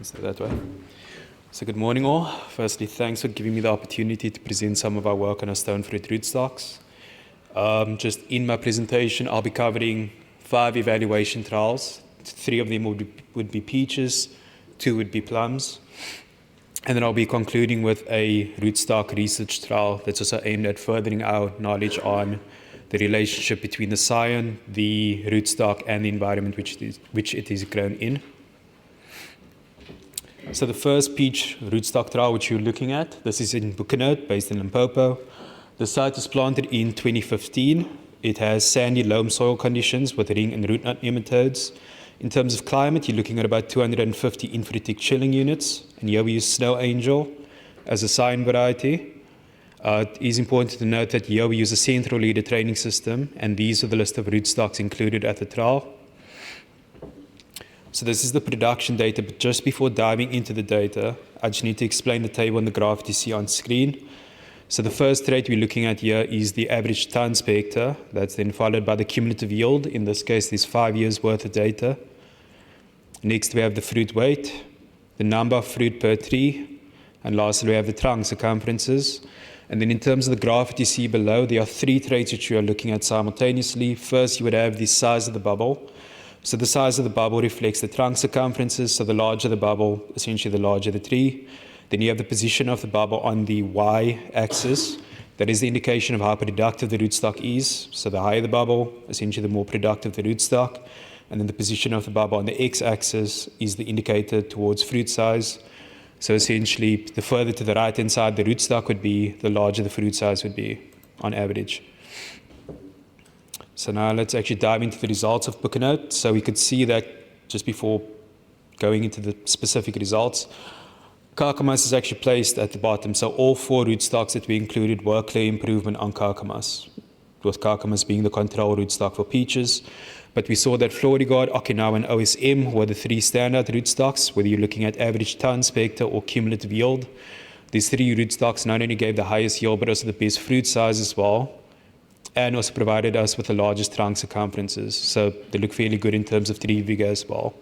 Say that way. So good morning all. Firstly, thanks for giving me the opportunity to present some of our work on our stone fruit rootstocks. Just in my presentation, I'll be covering 5 evaluation trials. 3 of them would be peaches, 2 would be plums. And then I'll be concluding with a rootstock research trial that's also aimed at furthering our knowledge on the relationship between the scion, the rootstock, and the environment which it is grown in. So the first peach rootstock trial which you're looking at, this is in Buchanut, based in Limpopo. The site was planted in 2015. It has sandy loam soil conditions with ring and root knot nematodes. In terms of climate, you're looking at about 250 infratic chilling units. And here we use Snow Angel as a scion variety. It is important to note that here we use a central leader training system, and these are the list of rootstocks included at the trial. So this is the production data, but just before diving into the data, I just need to explain the table and the graph that you see on screen. So the first rate we're looking at here is the average tons per hectare. That's then followed by the cumulative yield. In this case, there's 5 years worth of data. Next, we have the fruit weight, the number of fruit per tree, and lastly, we have the trunk circumferences. And then in terms of the graph that you see below, there are 3 traits which we are looking at simultaneously. First, you would have the size of the bubble. So the size of the bubble reflects the trunk circumferences. So the larger the bubble, essentially the larger the tree. Then you have the position of the bubble on the y-axis. That is the indication of how productive the rootstock is. So the higher the bubble, essentially the more productive the rootstock. And then the position of the bubble on the x-axis is the indicator towards fruit size. So essentially, the further to the right-hand side the rootstock would be, the larger the fruit size would be on average. So now let's actually dive into the results of Buchanut. So we could see that just before going into the specific results, Carcamas is actually placed at the bottom. So all 4 rootstocks that we included were clear improvement on Carcamas, with Carcamas being the control rootstock for peaches. But we saw that Florigard, Okinawa, and OSM were the 3 standout rootstocks, whether you're looking at average tons per hectare or cumulative yield. These 3 rootstocks not only gave the highest yield, but also the best fruit size as well, and also provided us with the largest trunk circumferences. So they look fairly good in terms of tree vigor as well.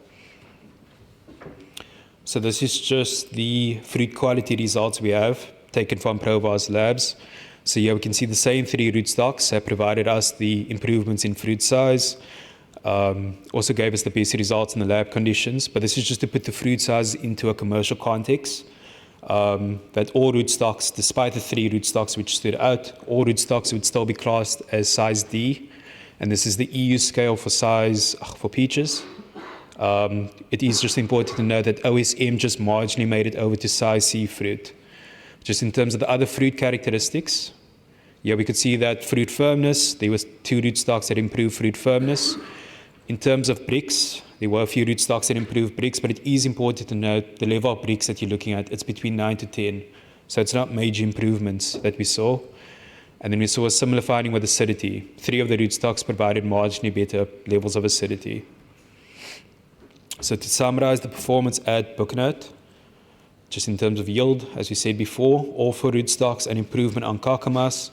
So this is just the fruit quality results we have taken from Provars Labs. So here we can see the same 3 rootstocks have provided us the improvements in fruit size, also gave us the best results in the lab conditions. But this is just to put the fruit size into a commercial context. That all rootstocks, despite the 3 rootstocks which stood out, all rootstocks would still be classed as size D, and this is the EU scale for size for peaches. It is just important to note that OSM just marginally made it over to size C fruit. Just in terms of the other fruit characteristics, yeah, we could see that fruit firmness, there was 2 rootstocks that improved fruit firmness. In terms of bricks, there were a few rootstocks that improved bricks, but it is important to note the level of bricks that you're looking at. It's between 9 to 10. So it's not major improvements that we saw. And then we saw a similar finding with acidity. 3 of the rootstocks provided marginally better levels of acidity. So to summarize the performance at Buchanut, just in terms of yield, as we said before, all 4 rootstocks an improvement on Carcamas.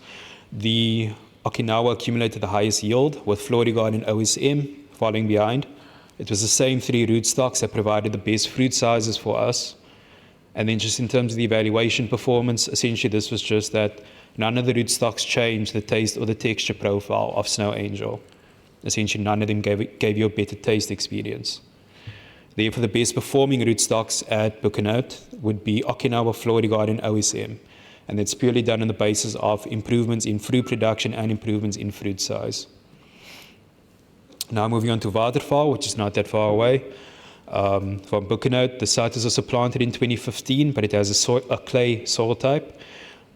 The Okinawa accumulated the highest yield, with Florigard and OSM following behind. It was the same 3 rootstocks that provided the best fruit sizes for us. And then just in terms of the evaluation performance, essentially this was just that none of the rootstocks changed the taste or the texture profile of Snow Angel. Essentially none of them gave you a better taste experience. Therefore, the best performing rootstocks at Buchanut would be Okinawa, Florigard, and OSM. And that's purely done on the basis of improvements in fruit production and improvements in fruit size. Now moving on to Waterval, which is not that far away. From Buchanut, the site was also planted in 2015, but it has a clay soil type.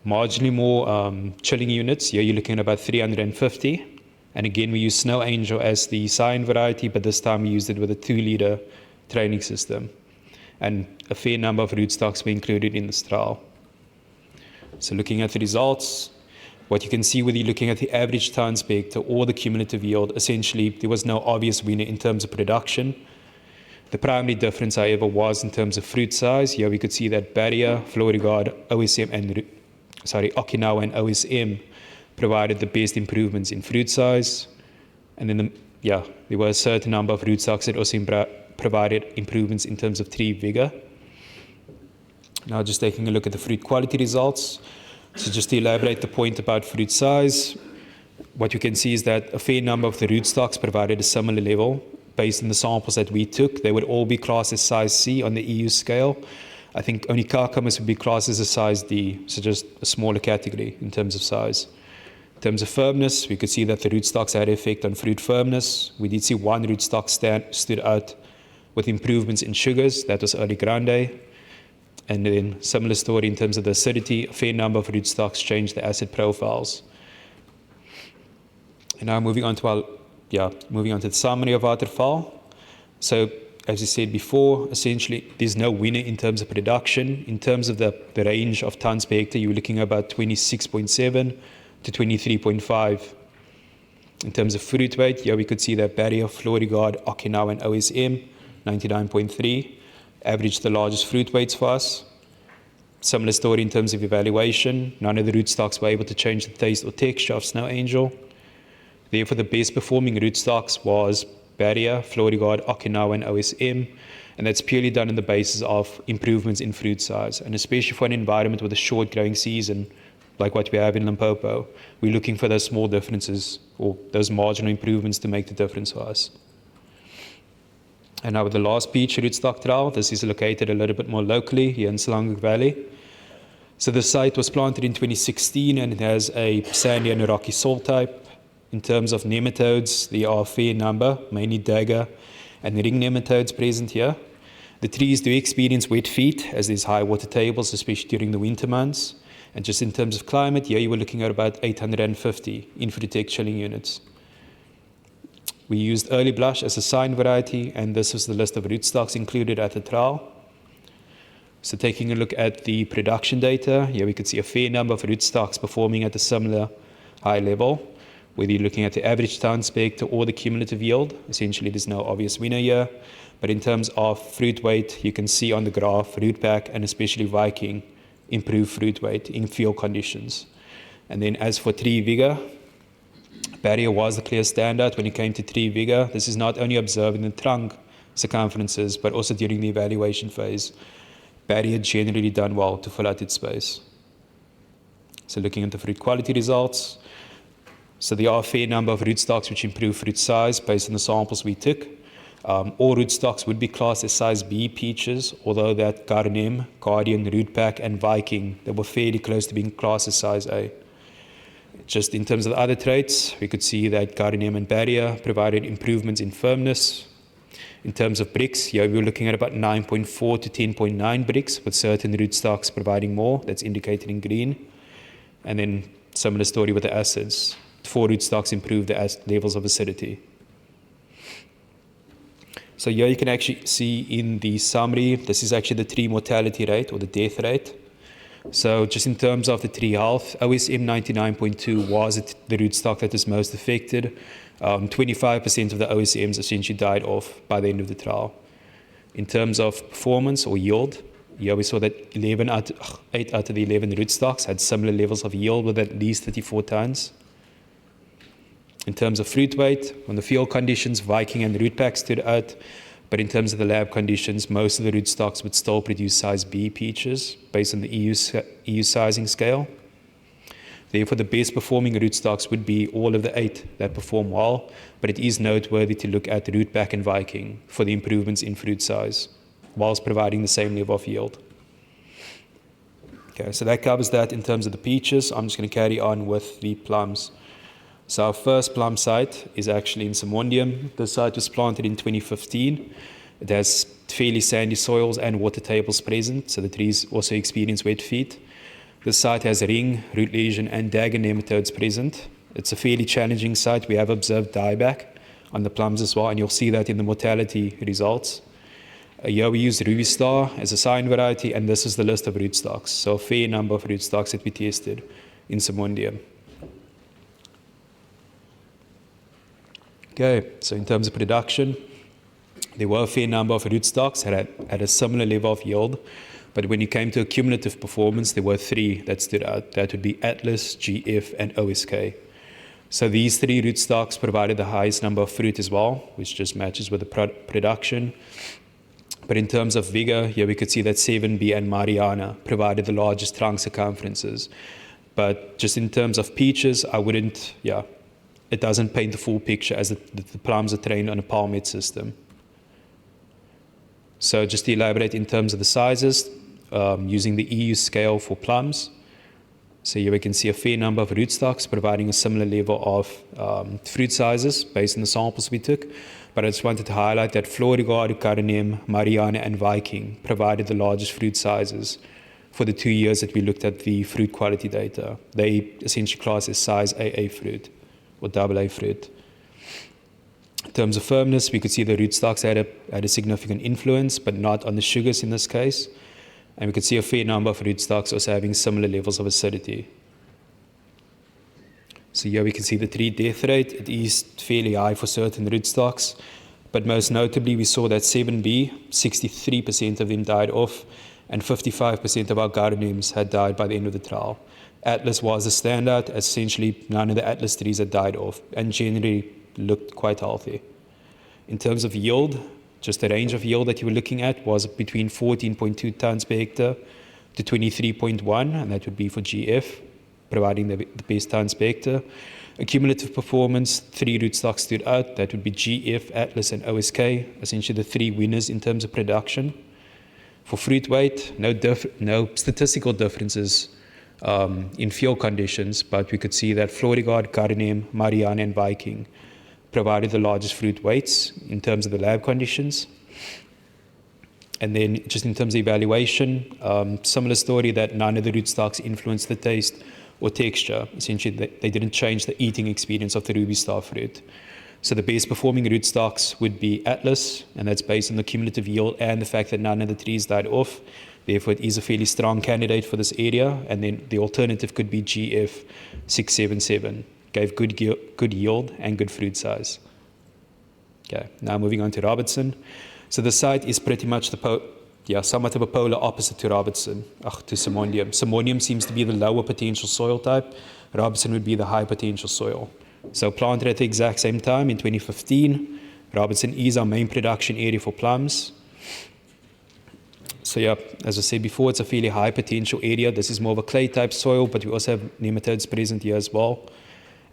Marginally more chilling units. Here you're looking at about 350. And again, we use Snow Angel as the scion variety, but this time we used it with a 2-liter training system. And a fair number of rootstocks were included in this trial. So looking at the results, what you can see whether you're looking at the average tons per hectare or the cumulative yield, essentially there was no obvious winner in terms of production. The primary difference, however, was in terms of fruit size. Here we could see that Barrier, Florigard, Okinawa and OSM provided the best improvements in fruit size. And then there were a certain number of rootstocks that also provided improvements in terms of tree vigor. Now just taking a look at the fruit quality results. So just to elaborate the point about fruit size, what you can see is that a fair number of the rootstocks provided a similar level. Based on the samples that we took, they would all be classed as size C on the EU scale. I think only cucumbers would be classed as a size D, so just a smaller category in terms of size. In terms of firmness, we could see that the rootstocks had an effect on fruit firmness. We did see one rootstock stood out with improvements in sugars. That was early grande. And then similar story in terms of the acidity. A fair number of rootstocks changed the acid profiles. And now moving on to the summary of waterval. So as I said before, essentially there's no winner in terms of production. In terms of the range of tons per hectare, you're looking at about 26.7 to 23.5. In terms of fruit weight, here we could see that Barrier, Florigard, Okinawa, and OSM, 99.3, averaged the largest fruit weights for us. Similar story in terms of evaluation. None of the rootstocks were able to change the taste or texture of Snow Angel. Therefore, the best performing rootstocks was Barrier, Florigard, Okinawa, and OSM, and that's purely done on the basis of improvements in fruit size, and especially for an environment with a short growing season, like what we have in Limpopo, we're looking for those small differences or those marginal improvements to make the difference for us. And now with the last peach rootstock trial, this is located a little bit more locally here in Selangor Valley. So the site was planted in 2016 and it has a sandy and rocky soil type. In terms of nematodes, there are a fair number, mainly dagger and ring nematodes present here. The trees do experience wet feet as there's high water tables, especially during the winter months. And just in terms of climate, here you were looking at about 850 in-fruit chilling units. We used Early Blush as a sign variety, and this was the list of rootstocks included at the trial. So taking a look at the production data, here we could see a fair number of rootstocks performing at a similar high level. Whether you're looking at the average tons per hectare or the cumulative yield, essentially there's no obvious winner here. But in terms of fruit weight, you can see on the graph, Rootpack and especially Viking improve fruit weight in field conditions. And then as for tree vigor, Barrier was the clear standout when it came to tree vigor. This is not only observed in the trunk circumferences, but also during the evaluation phase. Barrier generally done well to fill out its space. So looking at the fruit quality results, so there are a fair number of rootstocks which improve fruit size based on the samples we took. All rootstocks would be classed as size B peaches, although that Garnem, Guardian, Rootpack, and Viking, they were fairly close to being classed as size A. Just in terms of the other traits, we could see that Garnem and Barrier provided improvements in firmness. In terms of bricks, here we were looking at about 9.4 to 10.9 bricks, with certain rootstocks providing more, that's indicated in green. And then similar story with the acids. 4 rootstocks improved the levels of acidity. So here you can actually see in the summary, this is actually the tree mortality rate or the death rate. So just in terms of the tree health, OSM 99.2 was the rootstock that was most affected. 25% of the OSMs essentially died off by the end of the trial. In terms of performance or yield, here we saw that 8 out of the 11 rootstocks had similar levels of yield with at least 34 tons. In terms of fruit weight, on the field conditions, Viking and Rootpack stood out, but in terms of the lab conditions, most of the rootstocks would still produce size B peaches based on the EU sizing scale. Therefore, the best performing rootstocks would be all of the 8 that perform well, but it is noteworthy to look at Rootpack and Viking for the improvements in fruit size, whilst providing the same level of yield. Okay, so that covers that in terms of the peaches. I'm just going to carry on with the plums. So our first plum site is actually in Simondium. The site was planted in 2015. It has fairly sandy soils and water tables present, so the trees also experience wet feet. The site has ring, root lesion, and dagger nematodes present. It's a fairly challenging site. We have observed dieback on the plums as well, and you'll see that in the mortality results. Here we use Ruby Star as a sign variety, and this is the list of rootstocks. So a fair number of rootstocks that we tested in Simondium. Okay, so in terms of production, there were a fair number of rootstocks that had a similar level of yield, but when it came to a cumulative performance, there were 3 that stood out. That would be Atlas, GF, and OSK. So these 3 rootstocks provided the highest number of fruit as well, which just matches with the production. But in terms of vigor, here we could see that 7B and Mariana provided the largest trunk circumferences. But just in terms of peaches, I wouldn't, it doesn't paint the full picture as the plums are trained on a palmate system. So just to elaborate in terms of the sizes, using the EU scale for plums. So here we can see a fair number of rootstocks providing a similar level of fruit sizes based on the samples we took. But I just wanted to highlight that Florigard, Cardinum, Mariana, and Viking provided the largest fruit sizes for the 2 years that we looked at the fruit quality data. They essentially class as size AA fruit or AA fruit. In terms of firmness, we could see the rootstocks had a significant influence, but not on the sugars in this case. And we could see a fair number of rootstocks also having similar levels of acidity. So here we can see the tree death rate. It is fairly high for certain rootstocks, but most notably we saw that 7B, 63% of them died off, and 55% of our gardeniums had died by the end of the trial. Atlas was a standout, as essentially none of the Atlas trees had died off, and generally looked quite healthy. In terms of yield, just the range of yield that you were looking at was between 14.2 tons per hectare to 23.1, and that would be for GF, providing the best tons per hectare. Accumulative performance, 3 rootstocks stood out. That would be GF, Atlas, and OSK, essentially the 3 winners in terms of production. For fruit weight, no statistical differences in field conditions, but we could see that Florigard, Cardinum, Mariana, and Viking provided the largest fruit weights in terms of the lab conditions. And then just in terms of evaluation, similar story that none of the rootstocks influenced the taste or texture. Essentially, they didn't change the eating experience of the Ruby Star fruit. So the best performing rootstocks would be Atlas, and that's based on the cumulative yield and the fact that none of the trees died off. Therefore, it is a fairly strong candidate for this area. And then the alternative could be GF 677. Gave good yield and good fruit size. Okay, now moving on to Robertson. So the site is pretty much somewhat of a polar opposite to Robertson, to Simonium. Simonium seems to be the lower potential soil type. Robertson would be the high potential soil. So planted at the exact same time in 2015. Robertson is our main production area for plums. So as I said before, it's a fairly high potential area. This is more of a clay type soil, but we also have nematodes present here as well.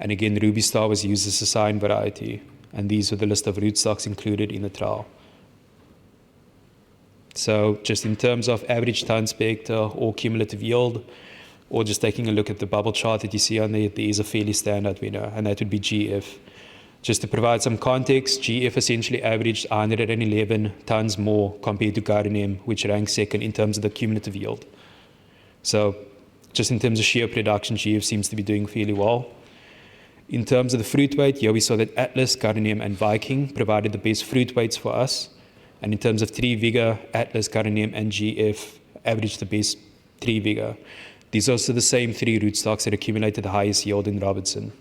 And again, Ruby Star was used as a sign variety. And these were the list of rootstocks included in the trial. So just in terms of average tons per hectare or cumulative yield, or just taking a look at the bubble chart that you see on there, there is a fairly standout winner, and that would be GF. Just to provide some context, GF essentially averaged 111 tons more compared to Cardinum, which ranks second in terms of the cumulative yield. So just in terms of sheer production, GF seems to be doing fairly well. In terms of the fruit weight, here we saw that Atlas, Cardinum, and Viking provided the best fruit weights for us. And in terms of tree vigor, Atlas, Cardinum, and GF averaged the best tree vigor. These are also the same 3 rootstocks that accumulated the highest yield in Robertson.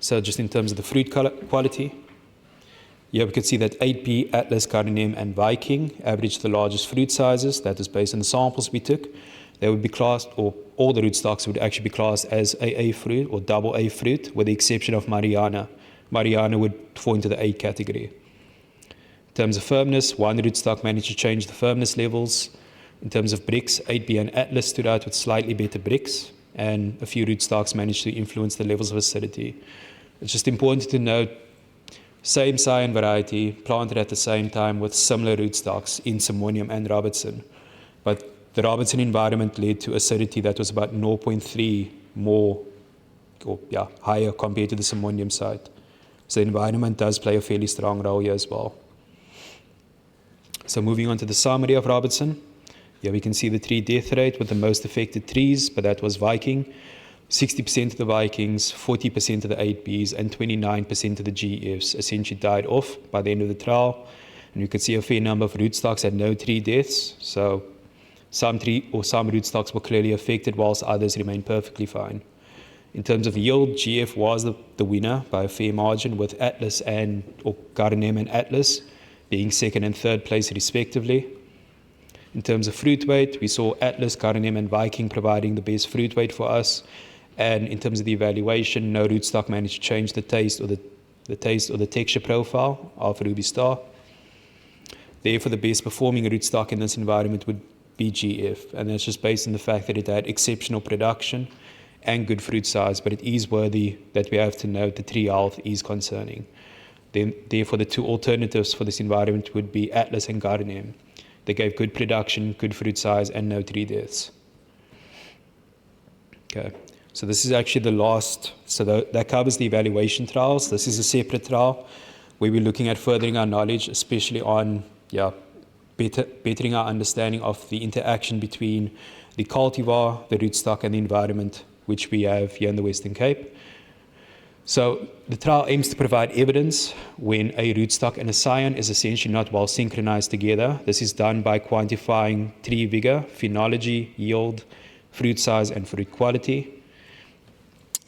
So just in terms of the fruit quality, here we could see that 8P, Atlas, Cardinum, and Viking averaged the largest fruit sizes. That is based on the samples we took. They would be classed, or all the rootstocks would actually be classed as AA fruit or AA fruit, with the exception of Mariana. Mariana would fall into the A category. In terms of firmness, 1 rootstock managed to change the firmness levels. In terms of bricks, 8B and Atlas stood out with slightly better bricks, and a few rootstocks managed to influence the levels of acidity. It's just important to note, same scion variety, planted at the same time with similar rootstocks in Simonium and Robertson. But the Robertson environment led to acidity that was about 0.3 more, higher compared to the Simonium site. So the environment does play a fairly strong role here as well. So moving on to the summary of Robertson. Here we can see the tree death rate with the most affected trees, but that was Viking. 60% of the Vikings, 40% of the 8Bs, and 29% of the GFs essentially died off by the end of the trial. And you could see a fair number of rootstocks had no tree deaths. So some rootstocks were clearly affected, whilst others remained perfectly fine. In terms of yield, GF was the winner by a fair margin, with Atlas Cardinum and Atlas being second and third place respectively. In terms of fruit weight, we saw Atlas, Cardinum, and Viking providing the best fruit weight for us. And in terms of the evaluation, no rootstock managed to change the taste or the texture profile of Ruby Star. Therefore, the best performing rootstock in this environment would be GF, and that's just based on the fact that it had exceptional production and good fruit size, but it is worthy that we have to note the tree health is concerning. Then, therefore, the two alternatives for this environment would be Atlas and Gardenium. They gave good production, good fruit size, and no tree deaths. Okay, so this is actually the last, so that covers the evaluation trials. This is a separate trial where we're looking at furthering our knowledge, especially on bettering our understanding of the interaction between the cultivar, the rootstock, and the environment, which we have here in the Western Cape. So the trial aims to provide evidence when a rootstock and a scion is essentially not well synchronized together. This is done by quantifying tree vigor, phenology, yield, fruit size, and fruit quality.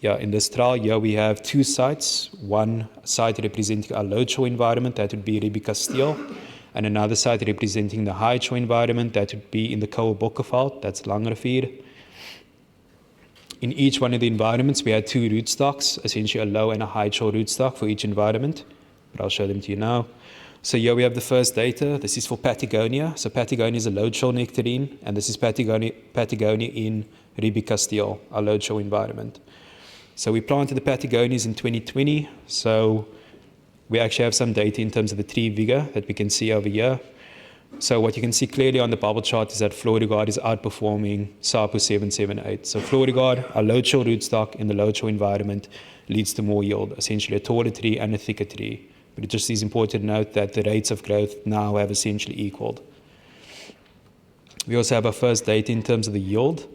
In this trial, here we have two sites. One site representing our low-chow environment, that would be Riebeek Kasteel, and another site representing the high-chow environment, that would be in the Koue Bokkeveld, that's Langrivier. In each one of the environments, we had two rootstocks, essentially a low and a high-chow rootstock for each environment, but I'll show them to you now. So here we have the first data. This is for Patagonia. So Patagonia is a low-chow nectarine, and this is Patagonia in Riebeek Kasteel, our low-chow environment. So we planted the Patagonias in 2020, so we actually have some data in terms of the tree vigor that we can see over here. So what you can see clearly on the bubble chart is that Florigard is outperforming SAPO 778. So Florigard, a low-chow rootstock in the low-chow environment, leads to more yield, essentially a taller tree and a thicker tree. But it just is important to note that the rates of growth now have essentially equaled. We also have our first data in terms of the yield.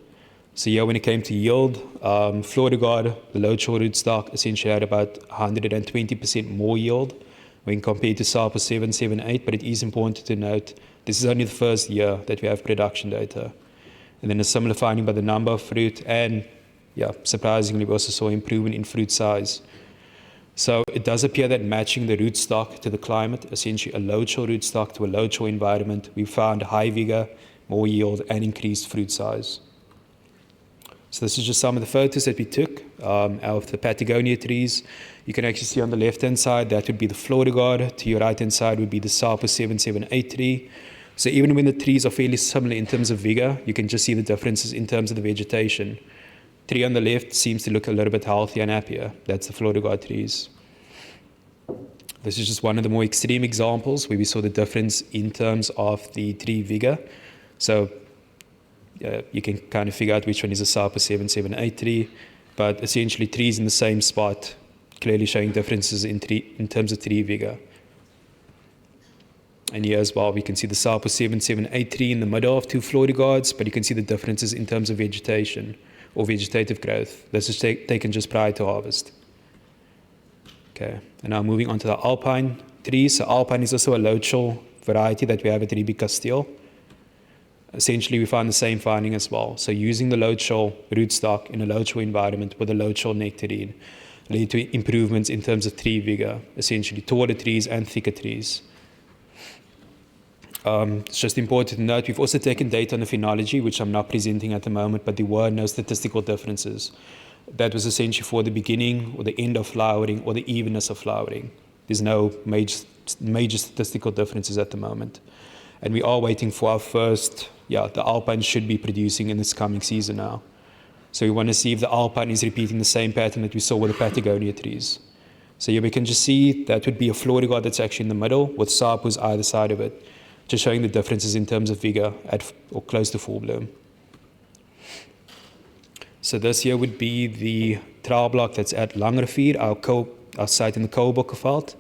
So here when it came to yield, Florigard, the low-chow rootstock, essentially had about 120% more yield when compared to SAPO 778, but it is important to note this is only the first year that we have production data. And then a similar finding by the number of fruit, and surprisingly, we also saw improvement in fruit size. So it does appear that matching the rootstock to the climate, essentially a low-chow rootstock to a low-chow environment, we found high vigor, more yield, and increased fruit size. So this is just some of the photos that we took of the Patagonia trees. You can actually see on the left-hand side, that would be the Florigard. To your right-hand side would be the SAPO 778 tree. So even when the trees are fairly similar in terms of vigor, you can just see the differences in terms of the vegetation. Tree on the left seems to look a little bit healthier and happier. That's the Florigard trees. This is just one of the more extreme examples where we saw the difference in terms of the tree vigor. So you can kind of figure out which one is a SAPO 778 tree, but essentially trees in the same spot, clearly showing differences in terms of tree vigor. And here as well, we can see the SAPO 778 tree in the middle of two Florigards, but you can see the differences in terms of vegetation or vegetative growth. This is taken just prior to harvest. Okay, and now moving on to the Alpine trees. So Alpine is also a low-chow variety that we have at Riebeek Kasteel. Essentially, we found the same finding as well. So using the low-chow rootstock in a low-chow environment with a low-chow nectarine led to improvements in terms of tree vigor, essentially taller trees and thicker trees. It's just important to note, we've also taken data on the phenology, which I'm not presenting at the moment, but there were no statistical differences. That was essentially for the beginning or the end of flowering or the evenness of flowering. There's no major statistical differences at the moment. And we are waiting for our first, the Alpine should be producing in this coming season now. So we want to see if the Alpine is repeating the same pattern that we saw with the Patagonia trees. So here we can just see that would be a Florigard that's actually in the middle with SAPOs either side of it, just showing the differences in terms of vigor at or close to full bloom. So this here would be the trial block that's at Langrivier, our site in the Koue Bokkeveld.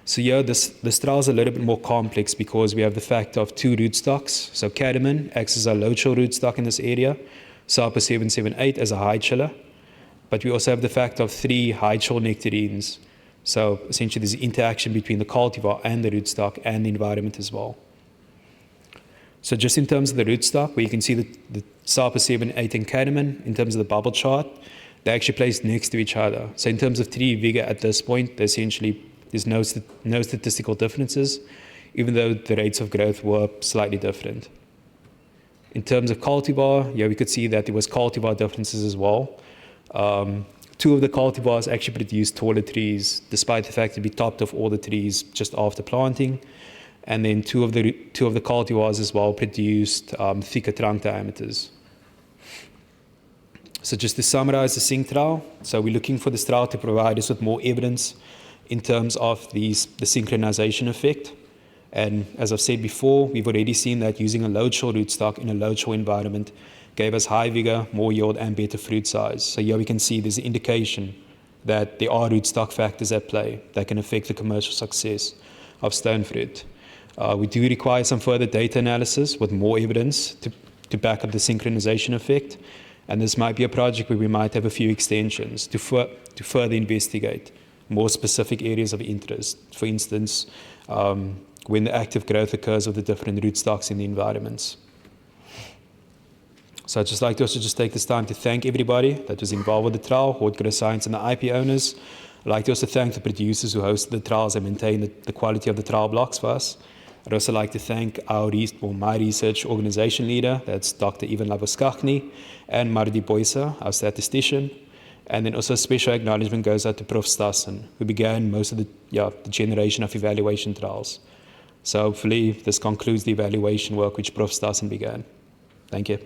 So here, this trial is a little bit more complex because we have the fact of two rootstocks. So Cadmium acts as a low-chow rootstock in this area, SAPO 778 as a high chiller. But we also have the fact of three high-chow nectarines. So essentially there's interaction between the cultivar and the rootstock and the environment as well. So just in terms of the rootstock, where you can see the SAPO 778 and Cadmium in terms of the bubble chart, they're actually placed next to each other. So in terms of tree vigor at this point, there's no statistical differences, even though the rates of growth were slightly different. In terms of cultivar, we could see that there was cultivar differences as well. Two of the cultivars actually produced taller trees, despite the fact that we topped off all the trees just after planting. And then two of the cultivars as well produced thicker trunk diameters. So just to summarize the sync trial, so we're looking for this trial to provide us with more evidence in terms of the synchronization effect. And as I've said before, we've already seen that using a load shore rootstock in a load shore environment gave us high vigor, more yield, and better fruit size. So here we can see there's an indication that there are rootstock factors at play that can affect the commercial success of stone fruit. We do require some further data analysis with more evidence to back up the synchronization effect. And this might be a project where we might have a few extensions to further investigate more specific areas of interest. For instance, when the active growth occurs of the different rootstocks in the environments. So I'd just like to also just take this time to thank everybody that was involved with the trial, Horticulture Science and the IP owners. I'd like to also thank the producers who hosted the trials and maintained the quality of the trial blocks for us. I'd also like to thank my research organization leader, that's Dr. Ivan Laboskachny, and Mardi Boysa, our statistician. And then also a special acknowledgement goes out to Prof. Stassen, who began most of the generation of evaluation trials. So hopefully this concludes the evaluation work which Prof. Stassen began. Thank you.